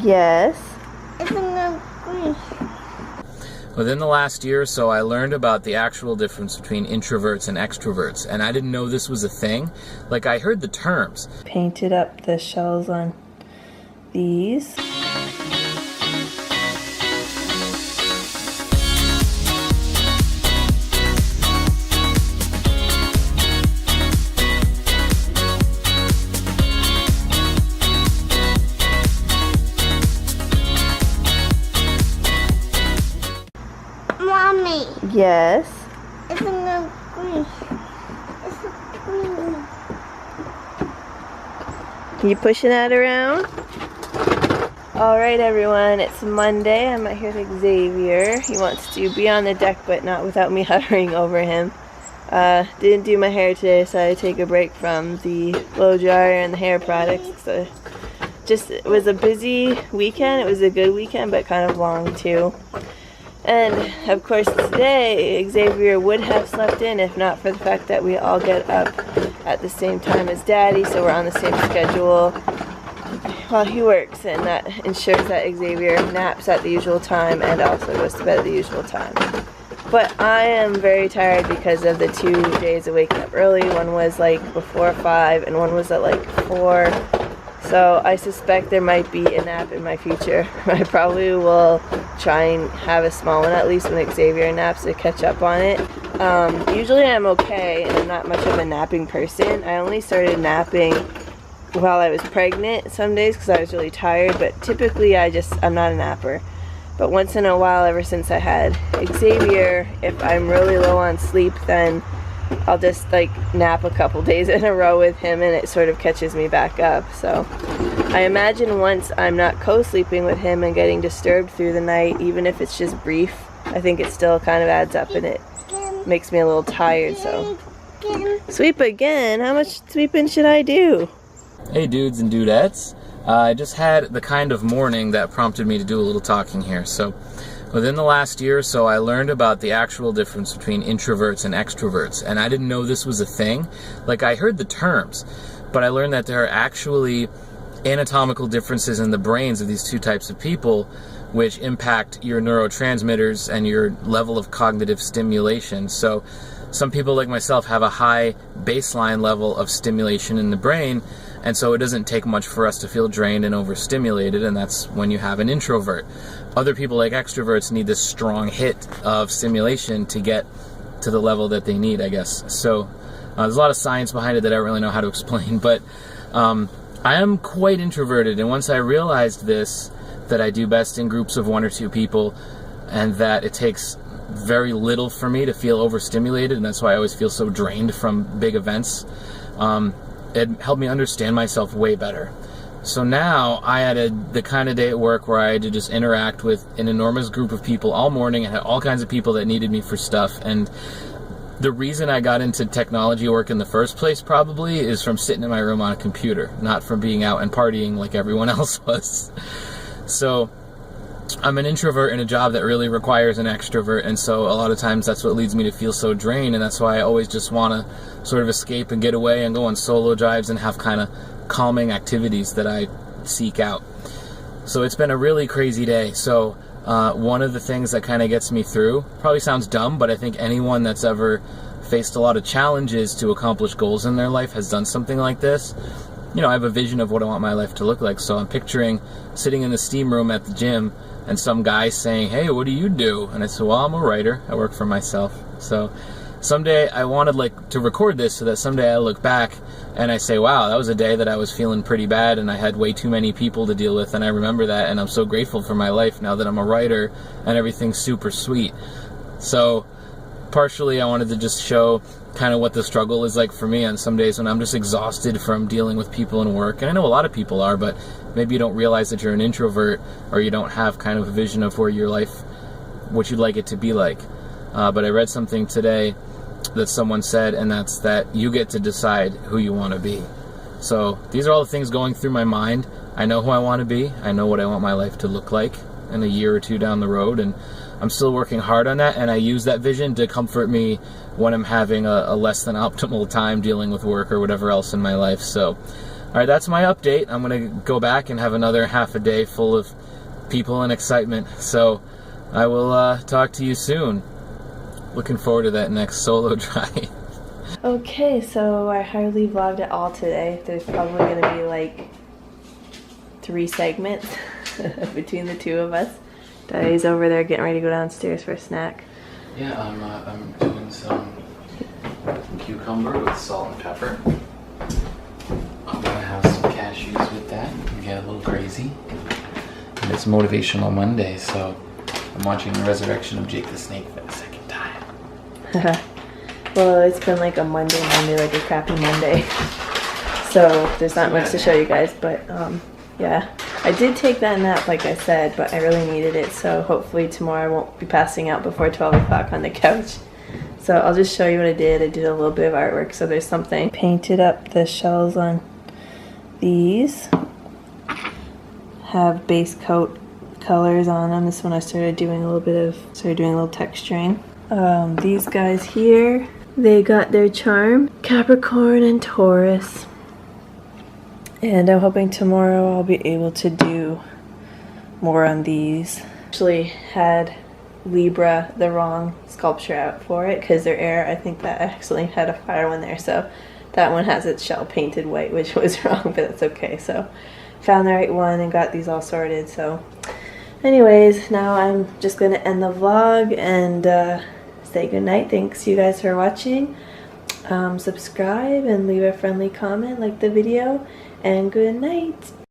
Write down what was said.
Yes. It's not green. Within the last year or so, I learned about the actual difference between introverts and extroverts, and I didn't know this was a thing. Like, I heard the terms. Painted up the shells on these. Mommy, Yes. it's not green. It's green. You pushing that around? Alright everyone, it's Monday. I'm out here with Xavier. He wants to be on the deck but not without me hovering over him. Didn't do my hair today, so I had to take a break from the blow dryer and the hair products. So it was a busy weekend. It was a good weekend but kind of long too. And of course today Xavier would have slept in if not for the fact that we all get up at the same time as Daddy, so we're on the same schedule while he works, and that ensures that Xavier naps at the usual time and also goes to bed at the usual time. But I am very tired because of the 2 days of waking up early. One was like before 5 and one was at like 4. So I suspect there might be a nap in my future. I probably will try and have a small one at least when Xavier naps to catch up on it. Usually I'm okay and I'm not much of a napping person. I only started napping while I was pregnant some days because I was really tired, but typically I'm not a napper. But once in a while, ever since I had Xavier, if I'm really low on sleep, then I'll just like nap a couple days in a row with him and it sort of catches me back up. So I imagine once I'm not co-sleeping with him and getting disturbed through the night, even if it's just brief, I think it still kind of adds up and it makes me a little tired. So sweep again? How much sweeping should I do? Hey dudes and dudettes. I just had the kind of morning that prompted me to do a little talking here. So within the last year or so, I learned about the actual difference between introverts and extroverts, and I didn't know this was a thing. Like, I heard the terms, but I learned that there are actually anatomical differences in the brains of these two types of people which impact your neurotransmitters and your level of cognitive stimulation. So some people like myself have a high baseline level of stimulation in the brain, and so it doesn't take much for us to feel drained and overstimulated, and that's when you have an introvert. Other people, like extroverts, need this strong hit of stimulation to get to the level that they need, I guess. So there's a lot of science behind it that I don't really know how to explain, but I am quite introverted, and once I realized this, that I do best in groups of 1 or 2 people, and that it takes very little for me to feel overstimulated, and that's why I always feel so drained from big events, it helped me understand myself way better. So now I had the kind of day at work where I had to just interact with an enormous group of people all morning. I had all kinds of people that needed me for stuff, and the reason I got into technology work in the first place probably is from sitting in my room on a computer, not from being out and partying like everyone else was. So I'm an introvert in a job that really requires an extrovert, and so a lot of times that's what leads me to feel so drained, and that's why I always just want to sort of escape and get away and go on solo drives and have kind of calming activities that I seek out. So it's been a really crazy day. So one of the things that kind of gets me through, probably sounds dumb, but I think anyone that's ever faced a lot of challenges to accomplish goals in their life has done something like this. You know, I have a vision of what I want my life to look like, so I'm picturing sitting in the steam room at the gym and some guy saying, "Hey, what do you do?" And I said, "Well, I'm a writer. I work for myself." So someday I wanted to record this so that someday I look back and I say, wow, that was a day that I was feeling pretty bad and I had way too many people to deal with, and I remember that, and I'm so grateful for my life now that I'm a writer and everything's super sweet. So partially I wanted to just show kind of what the struggle is like for me on some days when I'm just exhausted from dealing with people and work. And I know a lot of people are, but maybe you don't realize that you're an introvert, or you don't have kind of a vision of where your life, what you'd like it to be like. But I read something today that someone said, and that's that you get to decide who you want to be. So these are all the things going through my mind. I know who I want to be. I know what I want my life to look like in a year or two down the road, and I'm still working hard on that, and I use that vision to comfort me when I'm having a less than optimal time dealing with work or whatever else in my life. So Alright, that's my update. I'm going to go back and have another half a day full of people and excitement. So I will talk to you soon. Looking forward to that next solo drive. Okay, so I hardly vlogged at all today. There's probably going to be like 3 segments between the two of us. Daddy's over there getting ready to go downstairs for a snack. Yeah, I'm doing some cucumber with salt and pepper. I'm gonna have some cashews with that and get a little crazy. And it's Motivational Monday, so I'm watching the resurrection of Jake the Snake for the second time. Well, it's been like a Monday, like a crappy Monday. So there's not much to show you guys, but yeah. I did take that nap, like I said, but I really needed it, so hopefully tomorrow I won't be passing out before 12 o'clock on the couch. So I'll just show you what I did. I did a little bit of artwork, so there's something. Painted up the shells on these. Have base coat colors on them. This one I started doing a little texturing. These guys here, they got their charm. Capricorn and Taurus. And I'm hoping tomorrow I'll be able to do more on these. Actually had Libra the wrong sculpture out for it because they're air. I think that actually had a fire one there, so that one has its shell painted white, which was wrong, but that's okay. So found the right one and got these all sorted. So anyways, now I'm just going to end the vlog and say goodnight. Thanks you guys for watching. Subscribe and leave a friendly comment, like the video, and good night.